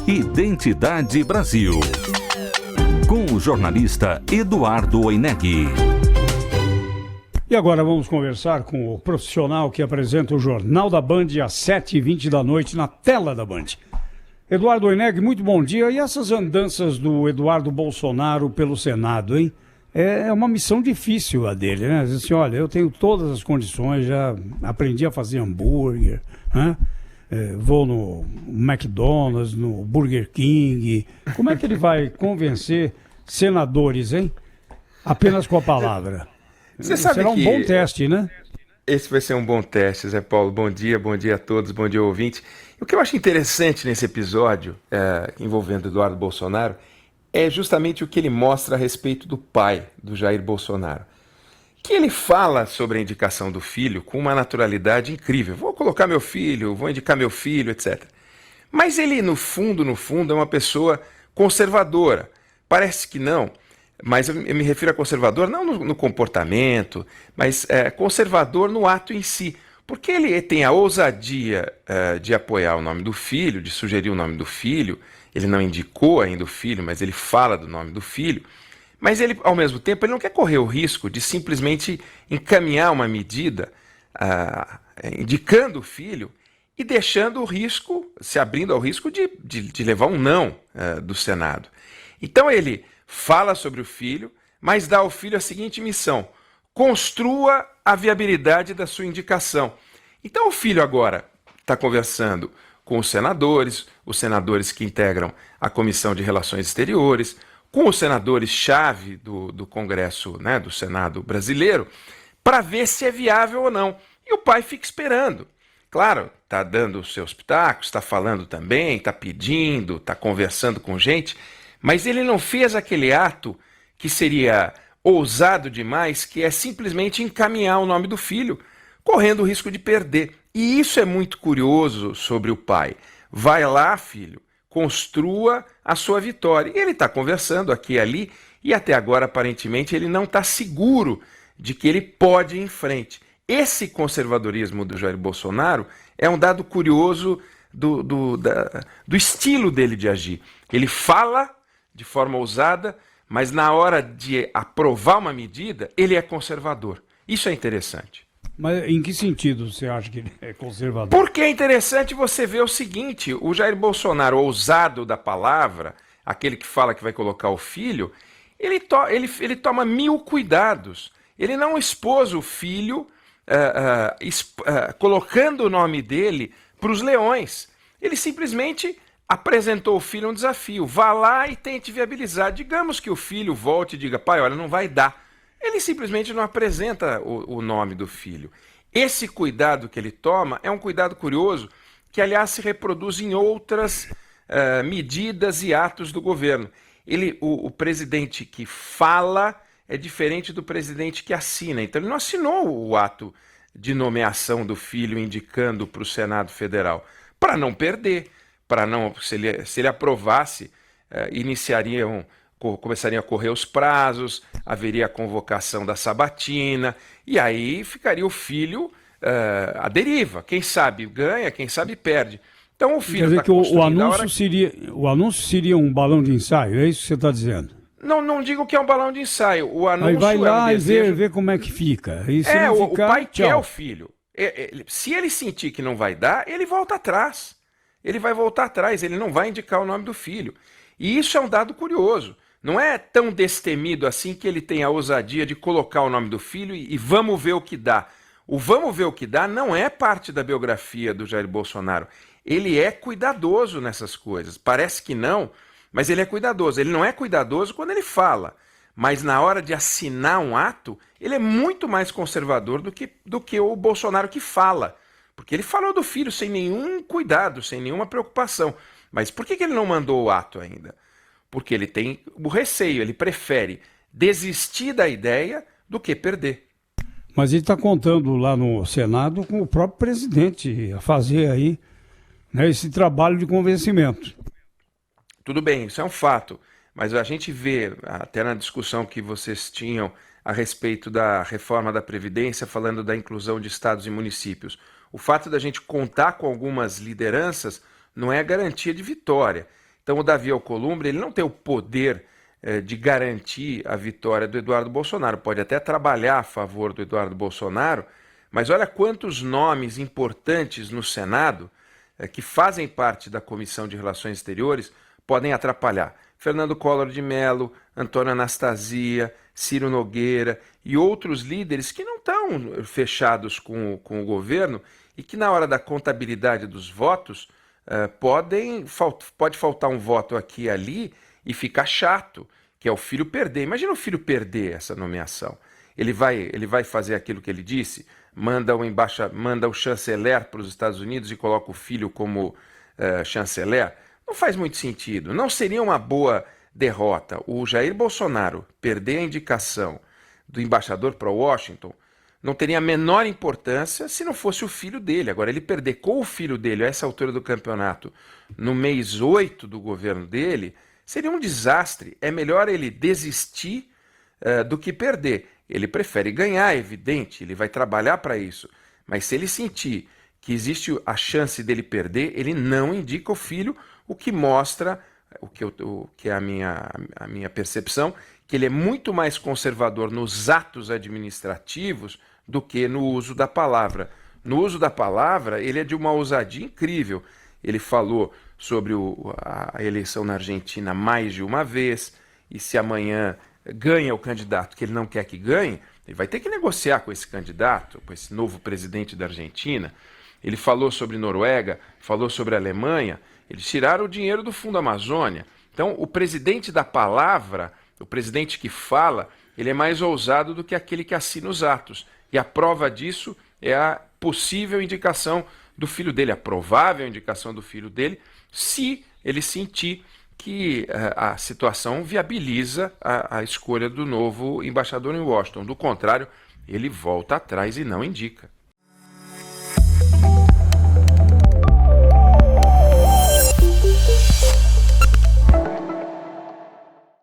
Identidade Brasil. Com o jornalista Eduardo Oineg. E agora vamos conversar com o profissional que apresenta o Jornal da Band às 7h20 da noite na tela da Band. Eduardo Oineg, muito bom dia. E essas andanças do Eduardo Bolsonaro pelo Senado, hein? É uma missão difícil a dele, né? Diz assim, olha, eu tenho todas as condições, já aprendi a fazer hambúrguer, né? Vou no McDonald's, no Burger King. Como é que ele vai convencer senadores, hein? Apenas com a palavra. Você sabe Será um que bom teste, né? esse vai ser um bom teste, Zé Paulo. Bom dia a todos, bom dia, ouvinte. O que eu acho interessante nesse episódio envolvendo Eduardo Bolsonaro é justamente o que ele mostra a respeito do pai do Jair Bolsonaro. Que ele fala sobre a indicação do filho com uma naturalidade incrível. Vou colocar meu filho, vou indicar meu filho, etc. Mas ele, no fundo, é uma pessoa conservadora. Parece que não, mas eu me refiro a conservador não no comportamento, mas conservador no ato em si. Porque ele tem a ousadia de apoiar o nome do filho, de sugerir o nome do filho. Ele não indicou ainda o filho, mas ele fala do nome do filho. Mas ele, ao mesmo tempo, ele não quer correr o risco de simplesmente encaminhar uma medida indicando o filho e deixando o risco, se abrindo ao risco de levar um não do Senado. Então ele fala sobre o filho, mas dá ao filho a seguinte missão: construa a viabilidade da sua indicação. Então o filho agora está conversando com os senadores que integram a Comissão de Relações Exteriores, com os senadores-chave do Congresso, né, do Senado brasileiro, para ver se é viável ou não. E o pai fica esperando. Claro, está dando os seus pitacos, está falando também, está pedindo, está conversando com gente, mas ele não fez aquele ato que seria ousado demais, que é simplesmente encaminhar o nome do filho, correndo o risco de perder. E isso é muito curioso sobre o pai. Vai lá, filho, construa a sua vitória. E ele está conversando aqui e ali, e até agora, aparentemente, ele não está seguro de que ele pode ir em frente. Esse conservadorismo do Jair Bolsonaro é um dado curioso do estilo dele de agir. Ele fala de forma ousada, mas na hora de aprovar uma medida, ele é conservador. Isso é interessante. Mas em que sentido você acha que ele é conservador? Porque é interessante você ver o seguinte: o Jair Bolsonaro, ousado da palavra, aquele que fala que vai colocar o filho, ele toma 1000 cuidados. Ele não expôs o filho colocando o nome dele para os leões. Ele simplesmente apresentou o filho um desafio. Vá lá e tente viabilizar. Digamos que o filho volte e diga: pai, olha, não vai dar. Ele simplesmente não apresenta o nome do filho. Esse cuidado que ele toma é um cuidado curioso que, aliás, se reproduz em outras medidas e atos do governo. O presidente que fala é diferente do presidente que assina. Então, ele não assinou o ato de nomeação do filho indicando para o Senado Federal, para não perder, para não, se ele aprovasse, começariam a correr os prazos, haveria a convocação da sabatina, e aí ficaria o filho à deriva. Quem sabe ganha, quem sabe perde. Então o filho está construindo... O anúncio seria um balão de ensaio, é isso que você está dizendo? Não digo que é um balão de ensaio. O anúncio aí vai lá é um desejo... e vê como é que fica. E se o ficar, pai tchau. quer o filho. Se ele sentir que não vai dar, ele volta atrás. Ele vai voltar atrás, ele não vai indicar o nome do filho. E isso é um dado curioso. Não é tão destemido assim que ele tem a ousadia de colocar o nome do filho e vamos ver o que dá. O vamos ver o que dá não é parte da biografia do Jair Bolsonaro. Ele é cuidadoso nessas coisas. Parece que não, mas ele é cuidadoso. Ele não é cuidadoso quando ele fala, mas na hora de assinar um ato, ele é muito mais conservador do que o Bolsonaro que fala. Porque ele falou do filho sem nenhum cuidado, sem nenhuma preocupação. Mas por que ele não mandou o ato ainda? Porque ele tem o receio, ele prefere desistir da ideia do que perder. Mas ele está contando lá no Senado com o próprio presidente a fazer aí, né, esse trabalho de convencimento. Tudo bem, isso é um fato. Mas a gente vê, até na discussão que vocês tinham a respeito da reforma da Previdência, falando da inclusão de estados e municípios, o fato da gente contar com algumas lideranças não é garantia de vitória. Então o Davi Alcolumbre, ele não tem o poder de garantir a vitória do Eduardo Bolsonaro. Pode até trabalhar a favor do Eduardo Bolsonaro, mas olha quantos nomes importantes no Senado que fazem parte da Comissão de Relações Exteriores podem atrapalhar. Fernando Collor de Mello, Antônio Anastasia, Ciro Nogueira e outros líderes que não estão fechados com o governo e que na hora da contabilidade dos votos pode faltar um voto aqui e ali e ficar chato, que é o filho perder. Imagina o filho perder essa nomeação. Ele vai fazer aquilo que ele disse, manda o chanceler para os Estados Unidos e coloca o filho como chanceler. Não faz muito sentido. Não seria uma boa derrota. O Jair Bolsonaro perder a indicação do embaixador para Washington não teria a menor importância se não fosse o filho dele. Agora, ele perder com o filho dele a essa altura do campeonato, no mês 8 do governo dele, seria um desastre. É melhor ele desistir do que perder. Ele prefere ganhar, é evidente, ele vai trabalhar para isso. Mas se ele sentir que existe a chance dele perder, ele não indica o filho, o que mostra, o que é a minha percepção, que ele é muito mais conservador nos atos administrativos do que no uso da palavra. No uso da palavra, ele é de uma ousadia incrível. Ele falou sobre a eleição na Argentina mais de uma vez, e se amanhã ganha o candidato que ele não quer que ganhe, ele vai ter que negociar com esse candidato, com esse novo presidente da Argentina. Ele falou sobre Noruega, falou sobre a Alemanha, eles tiraram o dinheiro do Fundo Amazônia. Então, o presidente da palavra, o presidente que fala, ele é mais ousado do que aquele que assina os atos. E a prova disso é a possível indicação do filho dele, a provável indicação do filho dele, se ele sentir que a situação viabiliza a escolha do novo embaixador em Washington. Do contrário, ele volta atrás e não indica.